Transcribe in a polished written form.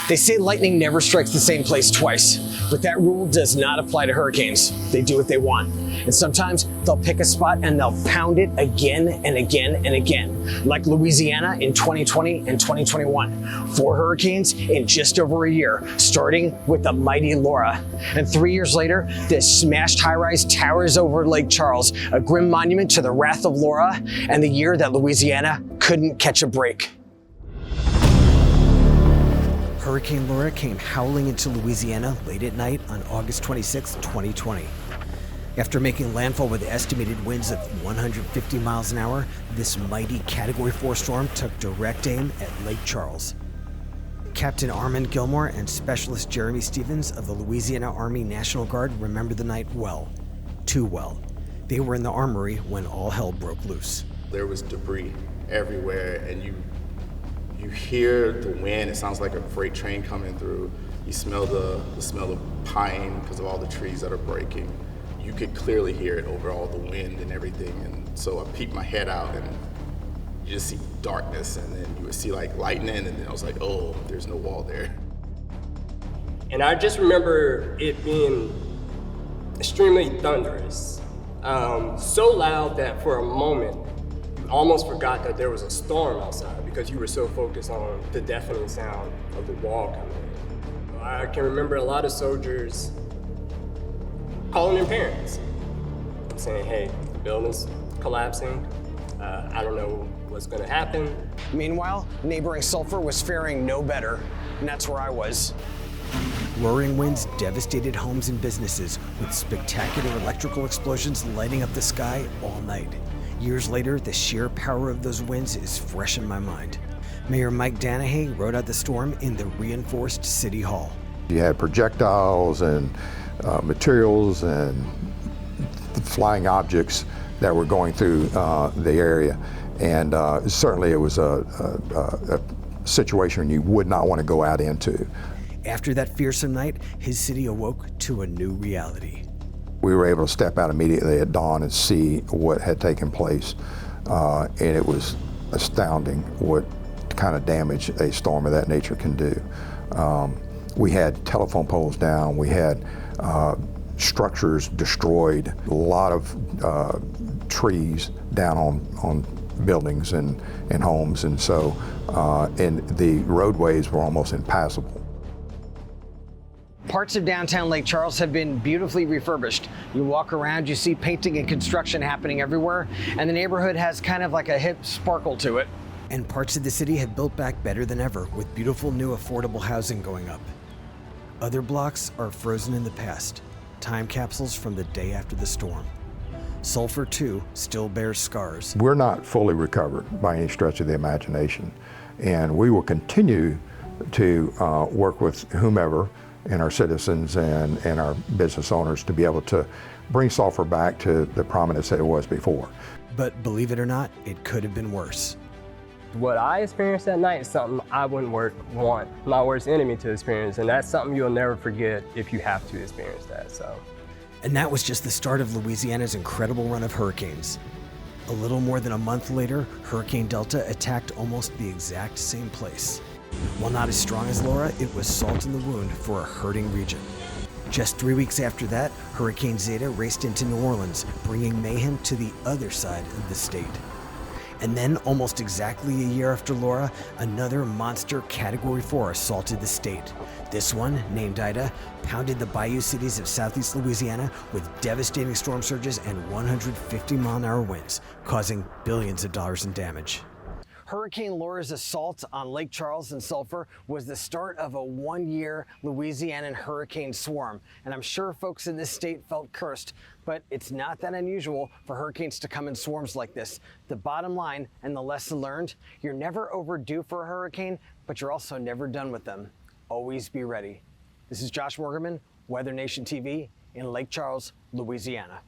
They say lightning never strikes the same place twice, but that rule does not apply to hurricanes. They do what they want. And sometimes they'll pick a spot and they'll pound it again and again and again, like Louisiana in 2020 and 2021. 4 hurricanes in just over a year, starting with the mighty Laura. And 3 years later, this smashed high-rise towers over Lake Charles, a grim monument to the wrath of Laura and the year that Louisiana couldn't catch a break. Hurricane Laura came howling into Louisiana late at night on August 26, 2020. After making landfall with estimated winds of 150 miles an hour, this mighty Category 4 storm took direct aim at Lake Charles. Captain Armand Gilmore and Specialist Jeremy Stevens of the Louisiana Army National Guard remember the night well, too well. They were in the armory when all hell broke loose. There was debris everywhere, and you hear the wind. It sounds like a freight train coming through. You smell the smell of pine because of all the trees that are breaking. You could clearly hear it over all the wind and everything. And so I peeked my head out, and you just see darkness, and then you would see like lightning, and then I was like, oh, there's no wall there. And I just remember it being extremely thunderous. So loud that for a moment, you almost forgot that there was a storm outside because you were so focused on the deafening sound of the wall coming in. I can remember a lot of soldiers calling their parents, saying, hey, the building's collapsing. I don't know what's gonna happen. Meanwhile, neighboring Sulphur was faring no better, and that's where I was. Roaring winds devastated homes and businesses, with spectacular electrical explosions lighting up the sky all night. Years later, the sheer power of those winds is fresh in my mind. Mayor Mike Danahay rode out the storm in the reinforced City Hall. You had projectiles and materials and flying objects that were going through the area. And certainly it was a situation you would not want to go out into. After that fearsome night, his city awoke to a new reality. We were able to step out immediately at dawn and see what had taken place. And it was astounding what kind of damage a storm of that nature can do. We had telephone poles down, we had structures destroyed, a lot of trees down on buildings and homes, and so and the roadways were almost impassable. Parts of downtown Lake Charles have been beautifully refurbished. You walk around, you see painting and construction happening everywhere, and the neighborhood has kind of like a hip sparkle to it. And parts of the city have built back better than ever, with beautiful new affordable housing going up. Other blocks are frozen in the past, time capsules from the day after the storm. Sulphur, too, still bears scars. We're not fully recovered by any stretch of the imagination, and we will continue to work with whomever and our citizens and our business owners to be able to bring Sulphur back to the prominence that it was before. But believe it or not, it could have been worse. What I experienced that night is something I wouldn't want my worst enemy to experience, and that's something you'll never forget if you have to experience that. And that was just the start of Louisiana's incredible run of hurricanes. A little more than a month later, Hurricane Delta attacked almost the exact same place. While not as strong as Laura, it was salt in the wound for a hurting region. Just 3 weeks after that, Hurricane Zeta raced into New Orleans, bringing mayhem to the other side of the state. And then, almost exactly a year after Laura, another monster Category 4 assaulted the state. This one, named Ida, pounded the bayou cities of southeast Louisiana with devastating storm surges and 150-mile-an-hour winds, causing billions of dollars in damage. Hurricane Laura's assault on Lake Charles and Sulphur was the start of a one-year Louisianan hurricane swarm, and I'm sure folks in this state felt cursed, but it's not that unusual for hurricanes to come in swarms like this. The bottom line and the lesson learned, you're never overdue for a hurricane, but you're also never done with them. Always be ready. This is Josh Morgerman, WeatherNation TV in Lake Charles, Louisiana.